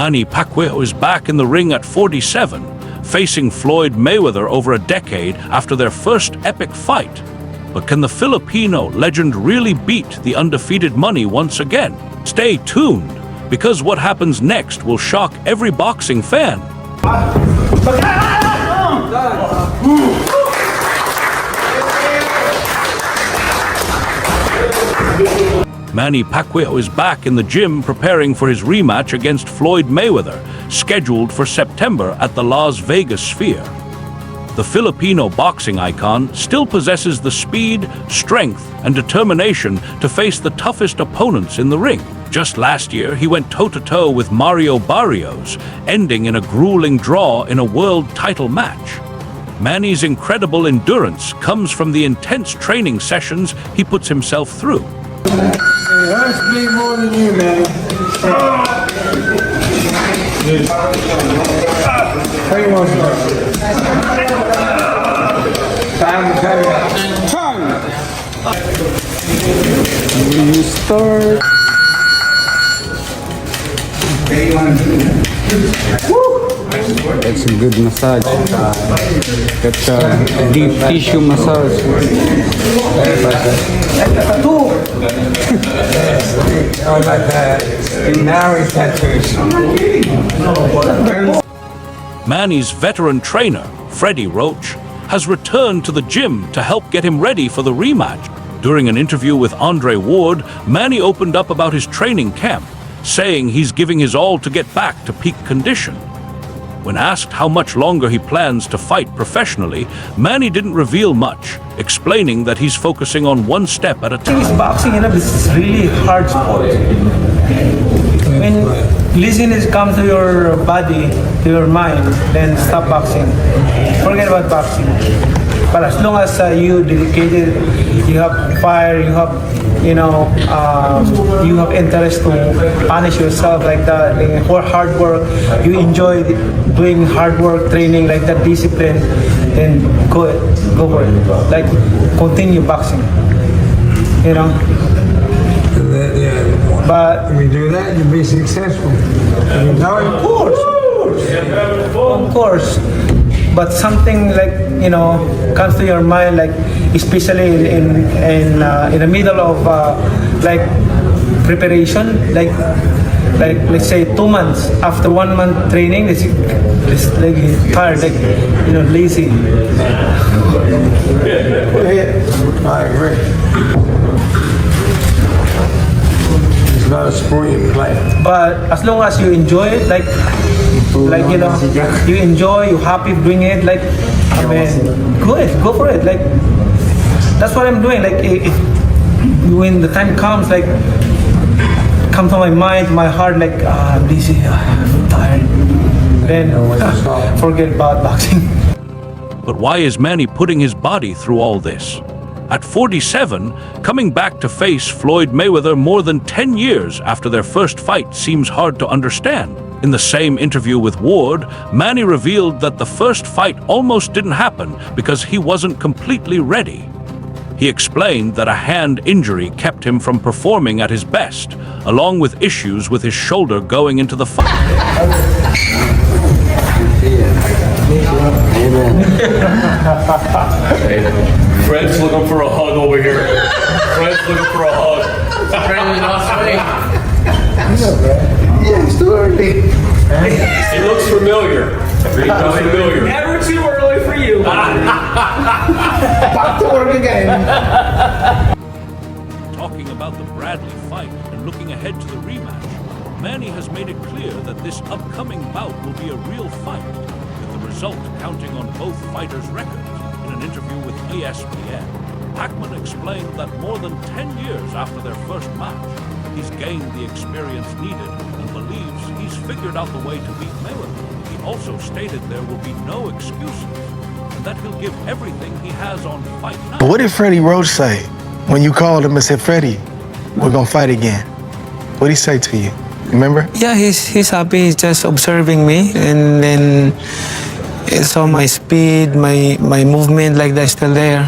Manny Pacquiao is back in the ring at 47, facing Floyd Mayweather over a decade after their first epic fight. But can the Filipino legend really beat the undefeated Manny once again? Stay tuned, because what happens next will shock every boxing fan. Manny Pacquiao is back in the gym preparing for his rematch against Floyd Mayweather, scheduled for September at the Las Vegas Sphere. The Filipino boxing icon still possesses the speed, strength, and determination to face the toughest opponents in the ring. Just last year, he went toe-to-toe with Mario Barrios, ending in a grueling draw in a world title match. Manny's incredible endurance comes from the intense training sessions he puts himself through. I bleed more than you, man. How you want to start? Time. When you start. That's a good massage. That's a deep tissue massage. Oh, like that. Married tattoos. Manny's veteran trainer, Freddy Roach, has returned to the gym to help get him ready for the rematch. During an interview with Andre Ward, Manny opened up about his training camp, saying he's giving his all to get back to peak condition. When asked how much longer he plans to fight professionally, Manny didn't reveal much, explaining that he's focusing on one step at a time. Boxing, is really hard sport. When laziness comes to your body, to your mind, then stop boxing. Forget about boxing. But as long as you dedicated, you have fire, you have, you have interest to punish yourself like that, for hard work, you enjoy doing hard work, training like that, discipline, then go for it. Like, continue boxing, But if you do that, you'll be successful. Of course. But something like, comes to your mind, like especially in the middle of like preparation, like let's say 2 months after 1 month training, it's like tired, like lazy. I agree. It's not a sport you play. But as long as you enjoy it, like you enjoy, you're happy doing it, like, I mean, go for it. Like, that's what I'm doing. Like, if when the time comes, like, come to my mind, my heart, like, I'm busy, I'm tired, then forget about boxing. But why is Manny putting his body through all this? At 47, coming back to face Floyd Mayweather more than 10 years after their first fight seems hard to understand. In the same interview with Ward, Manny revealed that the first fight almost didn't happen because he wasn't completely ready. He explained that a hand injury kept him from performing at his best, along with issues with his shoulder going into the fight. Fred's looking for a hug over here. Fred's looking for a hug. Fred lost weight. Yeah, it's too early. He looks familiar. He looks familiar. Never too early for you. Back to work again. Talking about the Bradley fight and looking ahead to the rematch, Manny has made it clear that this upcoming bout will be a real fight, with the result counting on both fighters' records. In an interview with ESPN, Pac-Man explained that more than 10 years after their first match, he's gained the experience needed and believes he's figured out the way to beat Mayweather. He also stated there will be no excuses and that he'll give everything he has on fight night. What did Freddy Roach say when you called him and said, Freddy, we're gonna fight again? What did he say to you? Remember? Yeah, he's happy. He's just observing me, and then he saw my speed, my movement, like that, still there.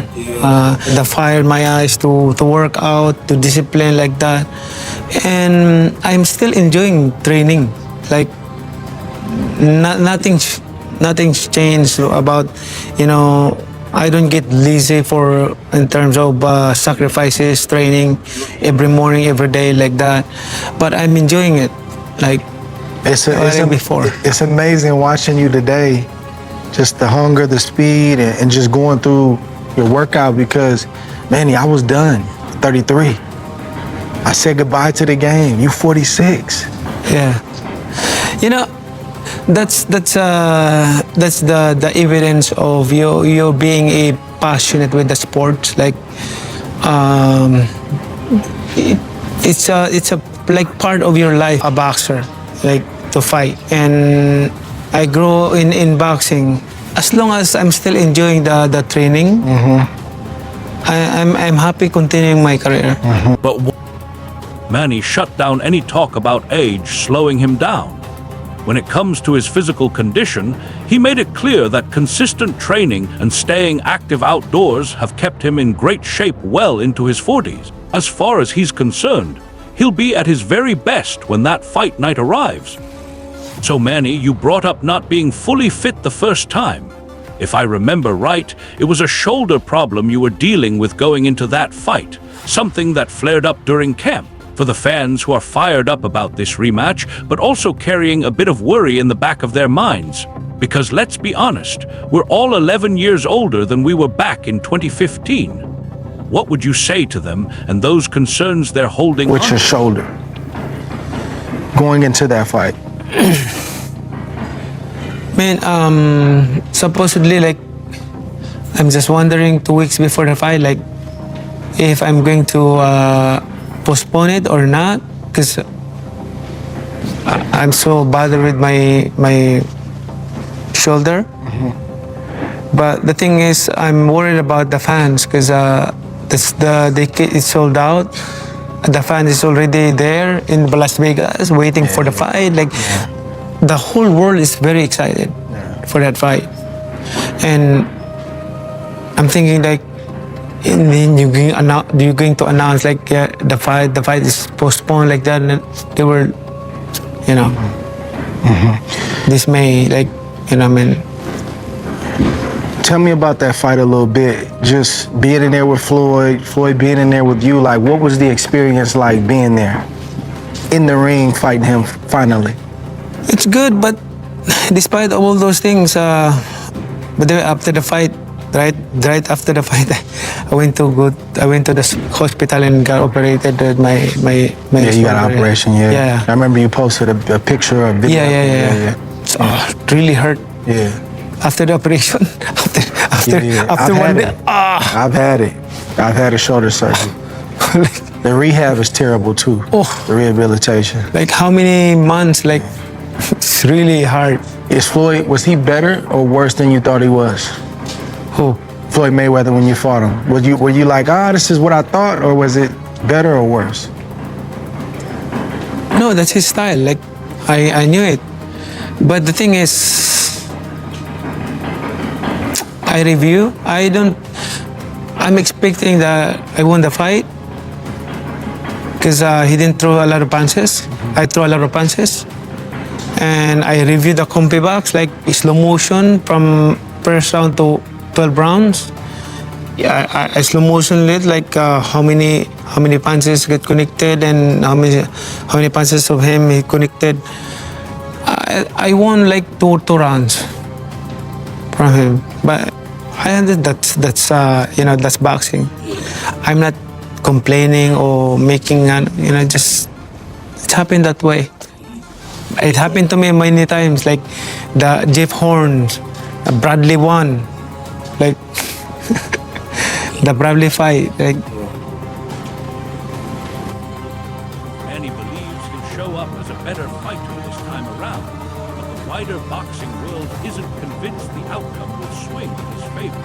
The fire in my eyes to work out, to discipline like that. And I'm still enjoying training. Like, nothing's changed about, you know, I don't get lazy for in terms of sacrifices, training every morning, every day like that. But I'm enjoying it, like before. It's amazing watching you today, just the hunger, the speed, and just going through your workout because, Manny, I was done, 33. I said goodbye to the game. You 46. Yeah, you know, that's the evidence of you being a passionate with the sport. Like, it's a like part of your life. A boxer, like to fight, and I grow in boxing. As long as I'm still enjoying the training, I'm happy continuing my career. But Manny shut down any talk about age slowing him down. When it comes to his physical condition, he made it clear that consistent training and staying active outdoors have kept him in great shape well into his 40s. As far as he's concerned, he'll be at his very best when that fight night arrives. So Manny, you brought up not being fully fit the first time. If I remember right, it was a shoulder problem you were dealing with going into that fight, something that flared up during camp. For the fans who are fired up about this rematch, but also carrying a bit of worry in the back of their minds. Because let's be honest, we're all 11 years older than we were back in 2015. What would you say to them and those concerns they're holding With on your to? shoulder, going into that fight. Man, supposedly, like, I'm just wondering 2 weeks before the fight, like, if I'm going to postpone it or not, because I'm so bothered with my shoulder. But the thing is, I'm worried about the fans because it's sold out. The fan is already there in Las Vegas waiting for the fight. Like, the whole world is very excited for that fight. And I'm thinking, like, and then you're going to announce like the fight is postponed like that, and they were, you know, dismay, like, you know, I mean. Tell me about that fight a little bit. Just being in there with Floyd being in there with you. Like, what was the experience like being there in the ring fighting him finally? It's good, but despite all those things, but then after the fight, right after the fight, I went to the hospital and got operated with my Yeah, you got an operation. Yeah. I remember you posted a picture of video. Yeah. So, it really hurt. Yeah. After the operation, after one day, I've had it. I've had a shoulder surgery. The rehab is terrible too. The rehabilitation. Like, how many months? Like, it's really hard. Was he better or worse than you thought he was? Who? Floyd Mayweather, when you fought him. Were you like, this is what I thought, or was it better or worse? No, that's his style. Like, I knew it. But the thing is, I'm expecting that I won the fight because he didn't throw a lot of punches. I threw a lot of punches. And I reviewed the compi box, like slow motion from first round to 12 rounds. Yeah, I slow motion it, like how many punches get connected and how many punches of him he connected. I won like two rounds from him, but I understand that's boxing. I'm not complaining or making just it happened that way. It happened to me many times, like the Jeff Horns, Bradley won, like the Bradley fight, like. Manny believes he'll show up as a better fighter this time around, but the wider boxing world isn't convinced the outcome will swing in his favor.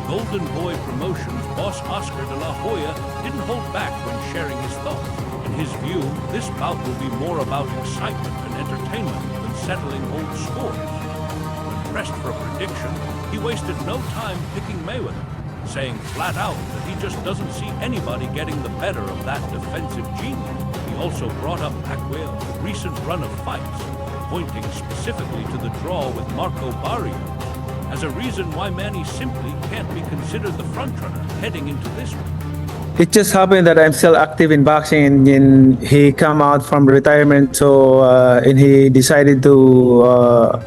Golden Boy Promotions boss Oscar de la Hoya didn't hold back when sharing his thoughts. In his view, this bout will be more about excitement and entertainment than settling old scores. When pressed for a prediction, he wasted no time picking Mayweather, saying flat out that he just doesn't see anybody getting the better of that defensive genius. He also brought up Pacquiao's recent run of fights. pointing specifically to the draw with Marco Barrio as a reason why Manny simply can't be considered the frontrunner heading into this one. It just happened that I'm still active in boxing, and he come out from retirement, so and he decided to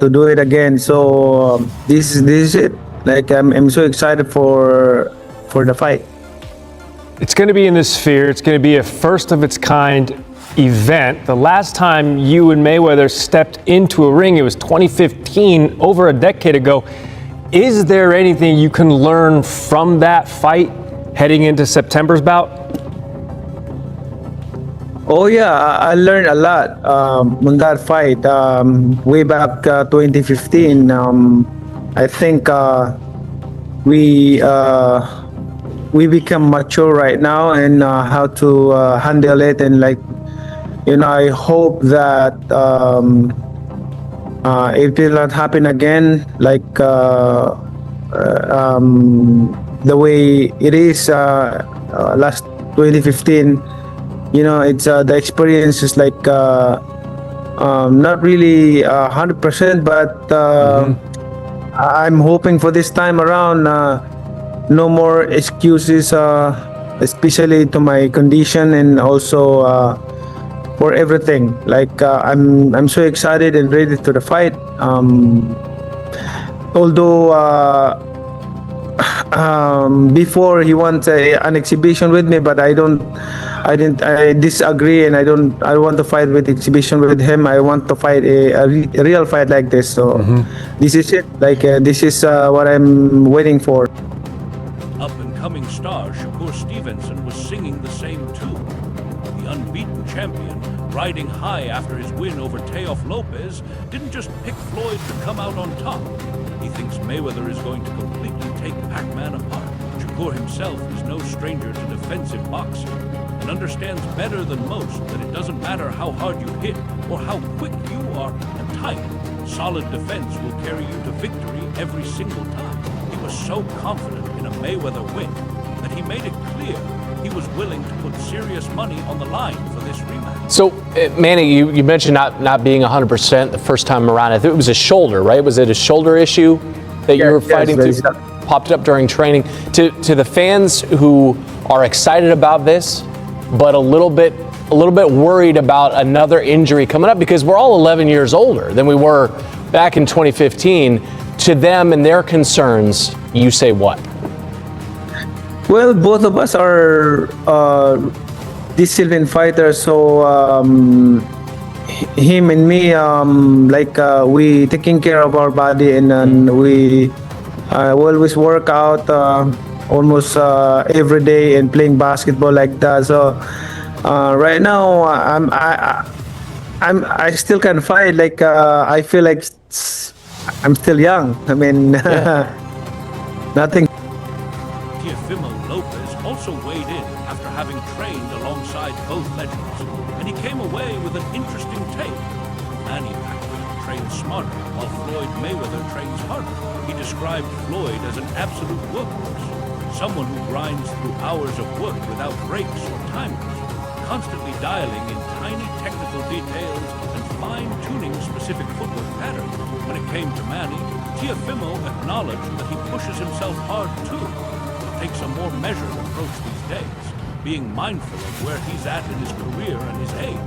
do it again. So this is it. Like I'm so excited for the fight. It's going to be in the Sphere. It's going to be a first of its kind event. The last time you and Mayweather stepped into a ring, it was 2015, over a decade ago. Is there anything you can learn from that fight heading into September's bout? Oh yeah, I learned a lot on that fight. Way back 2015, I think we become mature right now and how to handle it, and like, you know, I hope that it will not happen again, like the way it is last 2015. You know, it's the experience is like not really 100%, but I'm hoping for this time around no more excuses, especially to my condition, and also for everything. Like I'm so excited and ready to the fight. Although before he wants an exhibition with me, but I disagree, and I want to fight with exhibition with him. I want to fight a real fight like this. So this is it. Like this is what I'm waiting for. Up-and-coming star Shakur Stevenson was singing the same tune. The unbeaten champion, riding high after his win over Teof Lopez, didn't just pick Floyd to come out on top. He thinks Mayweather is going to completely take Pac-Man apart. Shakur himself is no stranger to defensive boxing and understands better than most that it doesn't matter how hard you hit or how quick you are and tight. Solid defense will carry you to victory every single time. He was so confident in a Mayweather win that he made it clear he was willing to put serious money on the line for this rematch. So, Manny, you mentioned not being 100% the first time around. I think it was a shoulder, right? Was it a shoulder issue that you were fighting through? Popped up during training. To the fans who are excited about this, but a little bit worried about another injury coming up, because we're all 11 years older than we were back in 2015. To them and their concerns, you say what? Well, both of us are disciplined fighters, so him and me, we taking care of our body, and we always work out almost every day and playing basketball like that. So right now, I still can fight. Like I feel like I'm still young. I mean, nothing. Teofimo Lopez also weighed in after having trained alongside both legends, and he came away with an interesting take. Manny Pacquiao trains smarter, while Floyd Mayweather trains harder. He described Floyd as an absolute workhorse, someone who grinds through hours of work without breaks or timers, constantly dialing in tiny technical details and fine-tuning specific footwork patterns. When it came to Manny, Teofimo acknowledged that he pushes himself hard too, but takes a more measured approach these days, being mindful of where he's at in his career and his age.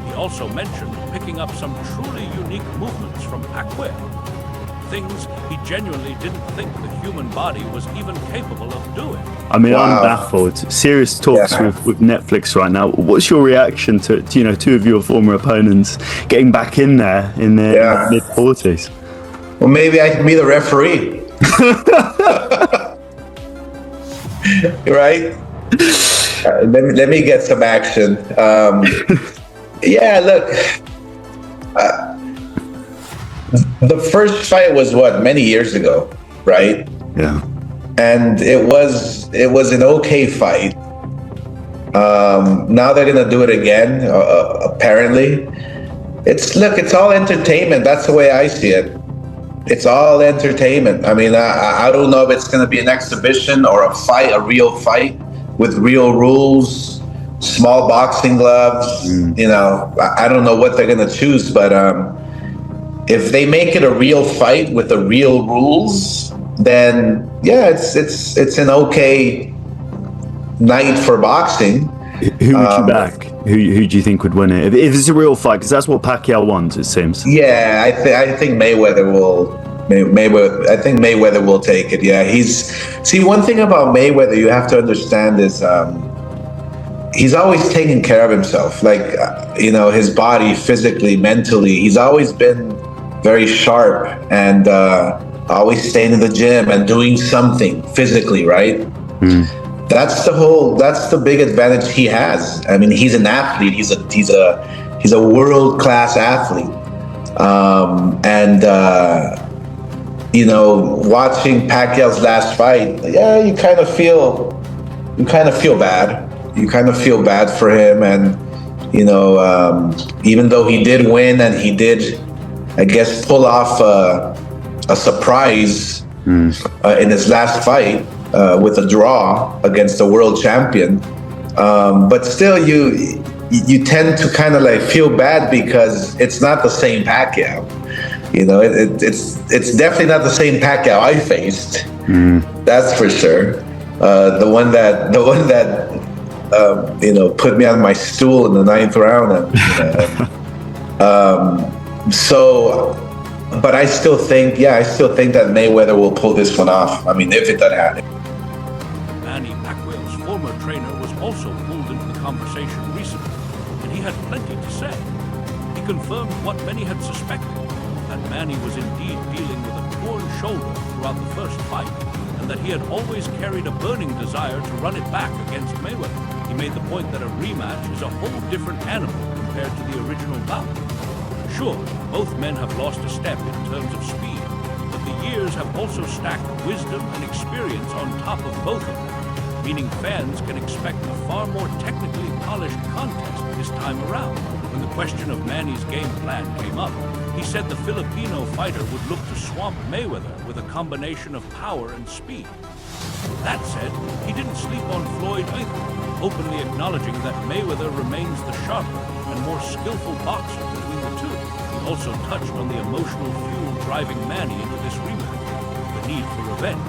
He also mentioned picking up some truly unique movements from Pacquiao, things he genuinely didn't think the human body was even capable of doing. I mean, I'm baffled. Serious talks with Netflix right now. What's your reaction to two of your former opponents getting back in there in their mid-40s? Well, maybe I can be the referee. Right? Let me get some action. Look. The first fight was many years ago, right? Yeah. And it was an okay fight. Now they're gonna do it again. Apparently, it's all entertainment. That's the way I see it. It's all entertainment. I mean, I don't know if it's gonna be an exhibition or a fight, a real fight with real rules. small boxing gloves. You know, I don't know what they're gonna choose, but if they make it a real fight with the real rules, then yeah, it's an okay night for boxing. Who would you back? Who do you think would win it? If it's a real fight, because that's what Pacquiao wants, it seems. Yeah, I think Mayweather will. I think Mayweather will take it. Yeah, one thing about Mayweather you have to understand is he's always taking care of himself. Like you know, his body, physically, mentally, he's always been very sharp and always staying in the gym and doing something physically, right? That's the big advantage he has. I mean, he's an athlete. He's a world-class athlete. You know, watching Pacquiao's last fight, yeah, you kind of feel bad. You kind of feel bad for him, and you know, even though he did win and he did, I guess, pull off a surprise in his last fight. With a draw against the world champion, but still you tend to kind of like feel bad because it's not the same Pacquiao. You know, it's definitely not the same Pacquiao I faced. That's for sure. The one that you know, put me on my stool in the 9th round. But I still think that Mayweather will pull this one off. I mean, if it does happen. Manny Pacquiao's former trainer was also pulled into the conversation recently, and he had plenty to say. He confirmed what many had suspected, that Manny was indeed dealing with a torn shoulder throughout the first fight, and that he had always carried a burning desire to run it back against Mayweather. He made the point that a rematch is a whole different animal compared to the original bout. Sure, both men have lost a step in terms of speed, but the years have also stacked wisdom and experience on top of both of them, meaning fans can expect a far more technically polished contest this time around. When the question of Manny's game plan came up, he said the Filipino fighter would look to swamp Mayweather with a combination of power and speed. That said, he didn't sleep on Floyd either, openly acknowledging that Mayweather remains the sharper and more skillful boxer between the two. He also touched on the emotional fuel driving Manny into this rematch, the need for revenge.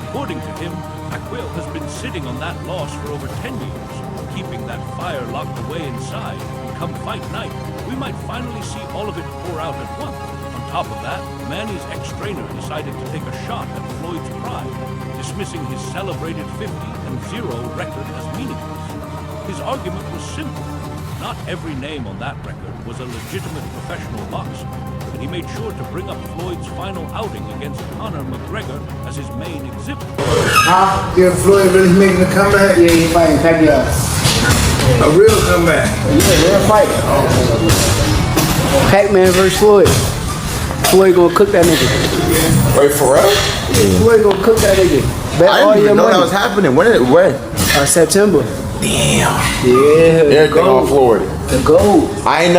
According to him, Pacquiao has been sitting on that loss for over 10 years, keeping that fire locked away inside, and come fight night, we might finally see all of it pour out at once. On top of that, Manny's ex-trainer decided to take a shot at Floyd's pride, dismissing his celebrated 50-0 record as meaningless. His argument was simple. Not every name on that record was a legitimate professional boxer, and he made sure to bring up Floyd's final outing against Conor McGregor as his main exhibit. Yeah, Floyd really making a comeback? Yeah, he's fighting Pacquiao. A real comeback? Yeah, real fight. Pac-Man versus Floyd. Floyd gonna cook that nigga. Wait, for real? Yeah. Floyd gonna cook that nigga. Bet I all didn't your even know money. that was happening. When? September. Damn. Yeah. Everything on Floyd. The gold. I ain't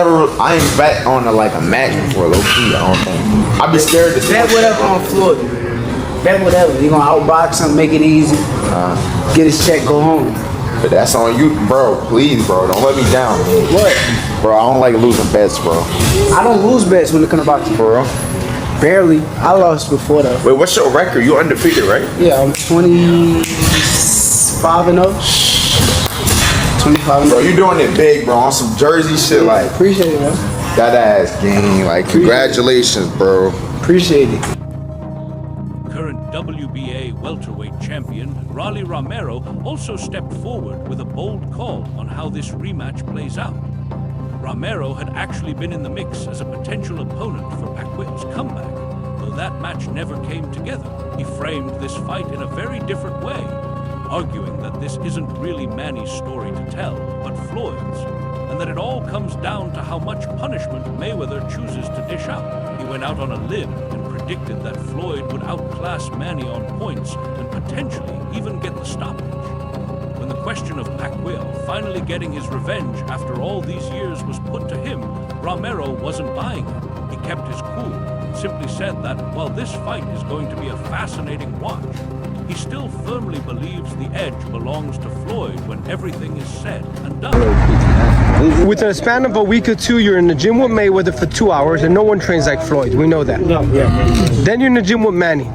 bet on a match before, low key. I don't think. I be scared to Bet whatever on Floyd. Bet whatever. He gonna outbox him, make it easy. Get his check, go home. But that's on you, bro. Please, bro. Don't let me down. What? Bro, I don't like losing bets, bro. I don't lose bets when it comes to boxing. For real? Barely. I lost before though. Wait, what's your record? You undefeated, right? Yeah, I'm 25-0. 25-0. Bro, you doing it big, bro. On some Jersey shit, like. Appreciate it, man. That ass gang. Like, congratulations, bro. Appreciate it. Current WBA welterweight champion Rolly Romero also stepped forward with a bold call on how this rematch plays out. Romero had actually been in the mix as a potential opponent for Pacquiao's comeback, though that match never came together. He framed this fight in a very different way, arguing that this isn't really Manny's story to tell, but Floyd's, and that it all comes down to how much punishment Mayweather chooses to dish out. He went out on a limb and predicted that Floyd would outclass Manny on points and potentially even get the stoppage. When the question of Pacquiao finally getting his revenge after all these years was put to him, Romero wasn't buying it. He kept his cool and simply said that while this fight is going to be a fascinating watch, he still firmly believes the edge belongs to Floyd when everything is said and done. Within a span of a week or two, you're in the gym with Mayweather for 2 hours, and no one trains like Floyd. We know that. Then you're in the gym with Manny.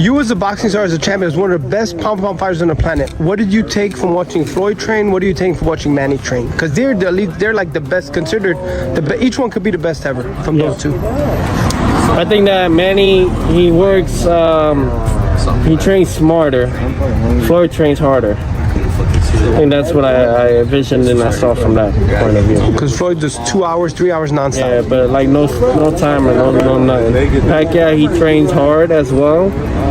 You as a boxing star, as a champion, as one of the best pound-for-pound fighters on the planet. What did you take from watching Floyd train? What do you take from watching Manny train? Because they're the elite, they're like the best, considered each one could be the best ever from those two. I think that Manny, he works, he trains smarter. Floyd trains harder. I think that's what I envisioned and I saw from that point of view. Because Floyd does 2 hours, 3 hours nonstop. Yeah, but like no timer, no nothing. Pacquiao, he trains hard as well,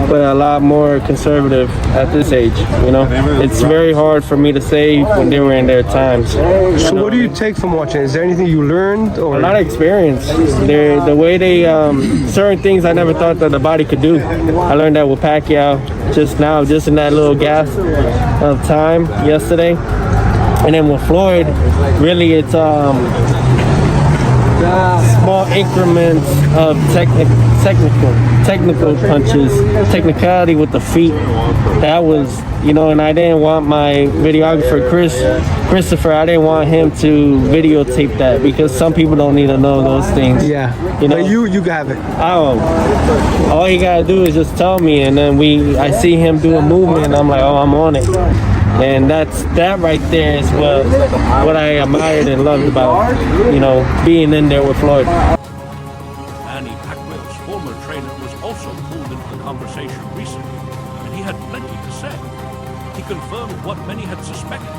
but a lot more conservative at this age. You know, it's very hard for me to say when they were in their times. So what do you take from watching? Is there anything you learned, or a lot of experience? The way they certain things I never thought that the body could do. I learned that with Pacquiao just now, just in that little gasp of time yesterday. And then with Floyd, really it's small increments of technical punches, technicality with the feet. That was, you know, and I didn't want my videographer Christopher, I didn't want him to videotape that because some people don't need to know those things. Yeah, you know, but you have it. All he gotta do is just tell me, and then I see him do a movement, and I'm like, oh, I'm on it. And that right there is what I admired and loved about, you know, being in there with Floyd. Manny Pacquiao's former trainer was also pulled into the conversation recently, and he had plenty to say. He confirmed what many had suspected,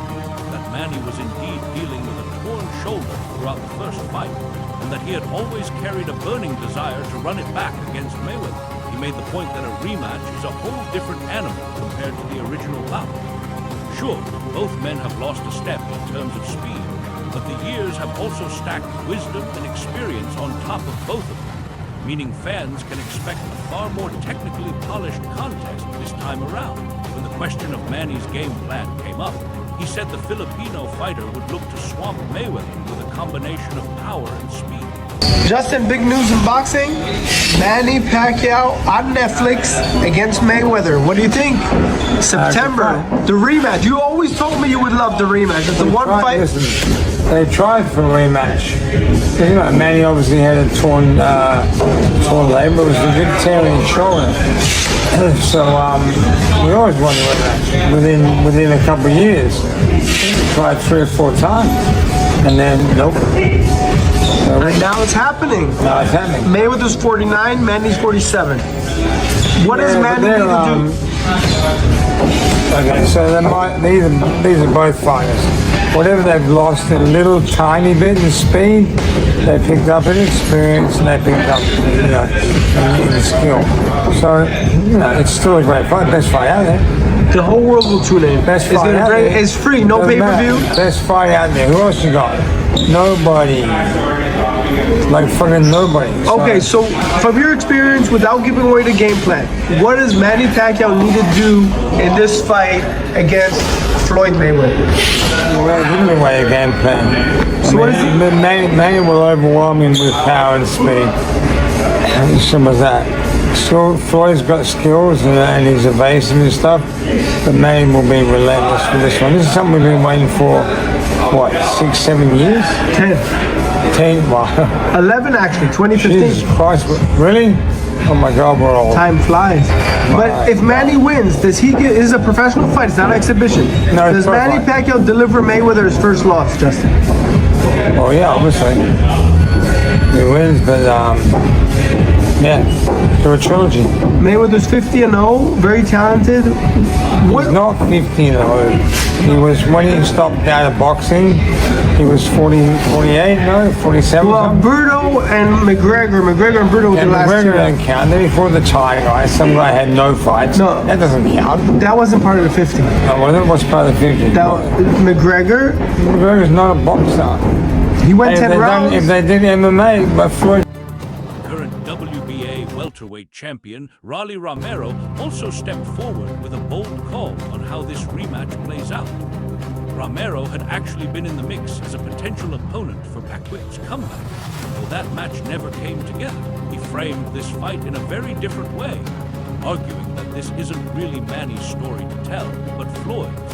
that Manny was indeed dealing with a torn shoulder throughout the first fight, and that he had always carried a burning desire to run it back against Mayweather. He made the point that a rematch is a whole different animal compared to the original bout. Sure, both men have lost a step in terms of speed, but the years have also stacked wisdom and experience on top of both of them, meaning fans can expect a far more technically polished contest this time around. When the question of Manny's game plan came up, he said the Filipino fighter would look to swamp Mayweather with a combination of power and speed. Justin, big news in boxing. Manny Pacquiao on Netflix against Mayweather. What do you think? September, the rematch. You always told me you would love the rematch. It's the one fight. Listen, they tried for a rematch. You know, Manny obviously had a torn leg, but it was a good tear in his shoulder. So we always wanted a rematch within a couple of years. We tried 3 or 4 times, and then nope. And now it's happening. Now it's happening. Mayweather's 49, Manny's 47. What does Manny need to do? Okay, so these are both fighters. Whatever they've lost a little tiny bit in speed, they picked up in experience and they picked up, you know, in skill. So, you know, it's still a great fight. Best fight out there. The whole world will tune in. Best fight out there. It's free, no pay-per-view. Best fight out there. Who else you got? Nobody. Like fucking nobody. Okay, so from your experience, without giving away the game plan, what does Manny Pacquiao need to do in this fight against Floyd Mayweather? Well, giving away a game plan. So Manny will overwhelm him with power and speed. And simple as that. So Floyd's got skills and he's evasive and stuff, but Manny will be relentless with this one. This is something we've been waiting for, what, 6, 7 years? 10, wow. 11 actually, 2015. Jesus Christ, really? Oh my God, we're old. Time flies. But if Manny wins, does he get? This is a professional fight. It's not an exhibition. No, does Manny Pacquiao deliver Mayweather's first loss, Justin? Oh yeah, obviously. He wins, but yeah, through a trilogy. Mayweather's 50-0, very talented. He's not 50-0. He was, when he stopped out of boxing, he was 47. Well, Berto and McGregor and Berto were the last two. McGregor doesn't count. Then before the Thai guy, some guy had no fights. No, that doesn't count. That wasn't part of the 50. No, wasn't. What's part of the 50? McGregor's not a boxer. He went 10 rounds. If they did MMA, but Floyd. Current WBA welterweight champion Rolly Romero also stepped forward with a bold call on how this rematch plays out. Romero had actually been in the mix as a potential opponent for Pacquiao's comeback, though that match never came together. He framed this fight in a very different way. arguing that this isn't really Manny's story to tell, but Floyd's,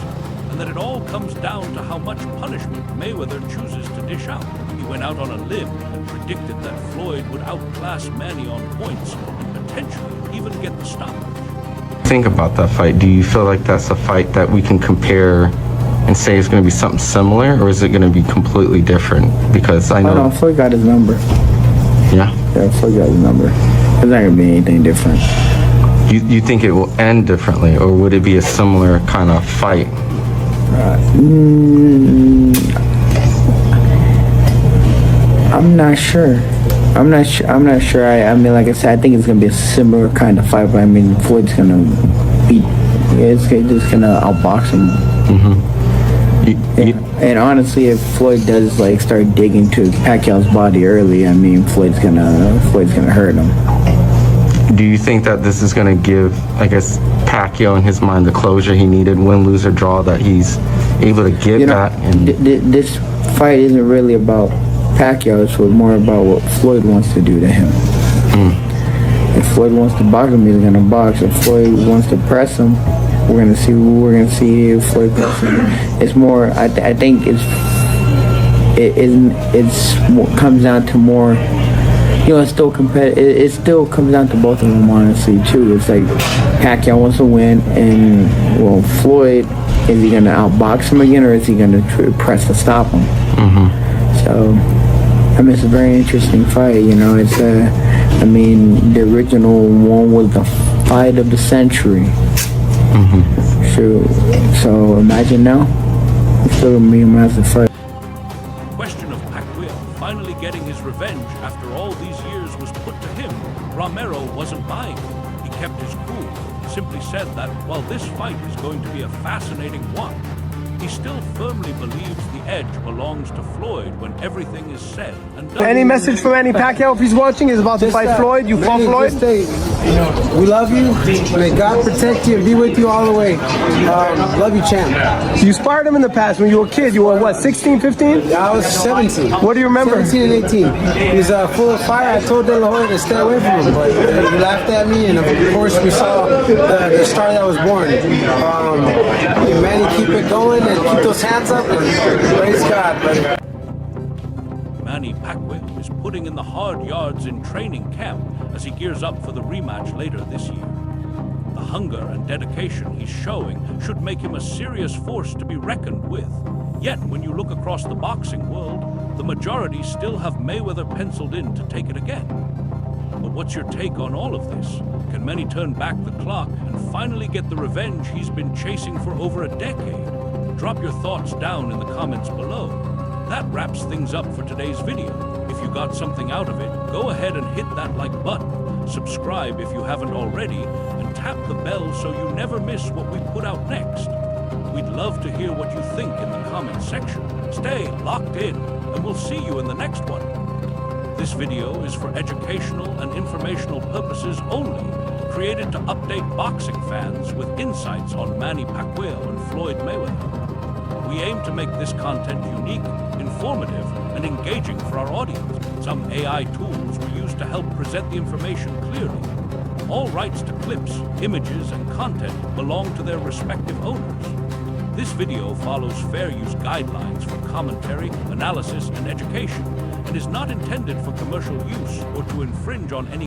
and that it all comes down to how much punishment Mayweather chooses to dish out. He went out on a limb and predicted that Floyd would outclass Manny on points and potentially even get the stoppage. Think about that fight. Do you feel like that's a fight that we can compare and say it's going to be something similar, or is it going to be completely different? Because I know... Oh, no, Floyd got his number. Yeah? Yeah, Floyd got his number. It's not going to be anything different. You think it will end differently, or would it be a similar kind of fight? I'm not sure. I'm not sure. I mean, like I said, I think it's gonna be a similar kind of fight. But I mean, Floyd's gonna beat. It's just gonna outbox him. And honestly, if Floyd does like start digging to Pacquiao's body early, I mean, Floyd's gonna hurt him. Do you think that this is gonna give, I guess, Pacquiao in his mind the closure he needed, win, lose, or draw, that he's able to get that? And this fight isn't really about Pacquiao. It's more about what Floyd wants to do to him. If Floyd wants to box him, he's gonna box. If Floyd wants to press him, we're gonna see if Floyd presses him. It's more. I think it's comes down to more. You know, it's still it still comes down to both of them, honestly, too. It's like Pacquiao wants to win, and well, Floyd, is he gonna outbox him again, or is he gonna press to stop him? So, I mean, it's a very interesting fight. You know, it's I mean, the original one was the fight of the century. So imagine now, it's still gonna be a massive fight. The question of Pacquiao finally getting his revenge after all these years was put to him. Romero wasn't buying it. He kept his cool, simply said that while this fight is going to be a fascinating one, he still firmly believes the edge belongs to Floyd when everything is said and done. Any message from Manny Pacquiao if he's watching? He's about to fight Floyd. You fought Floyd? We love you. May God protect you and be with you all the way. Love you, champ. You sparred him in the past when you were a kid. You were what, 16, 15? I was 17. What do you remember? 17 and 18. He's full of fire. I told De La Hoya to stay away from him, but he laughed at me, and of course we saw the star that was born. Manny, keep it going and keep those hands up, and praise God, buddy. Manny Pacquiao is putting in the hard yards in training camp as he gears up for the rematch later this year. The hunger and dedication he's showing should make him a serious force to be reckoned with. Yet, when you look across the boxing world, the majority still have Mayweather penciled in to take it again. But what's your take on all of this? Can Manny turn back the clock and finally get the revenge he's been chasing for over a decade? Drop your thoughts down in the comments below. That wraps things up for today's video. If you got something out of it, go ahead and hit that like button, subscribe if you haven't already, and tap the bell so you never miss what we put out next. We'd love to hear what you think in the comments section. Stay locked in, and we'll see you in the next one. This video is for educational and informational purposes only, created to update boxing fans with insights on Manny Pacquiao and Floyd Mayweather. We aim to make this content unique, informative, and engaging for our audience. Some AI tools were used to help present the information clearly. All rights to clips, images, and content belong to their respective owners. This video follows fair use guidelines for commentary, analysis, and education, and is not intended for commercial use or to infringe on any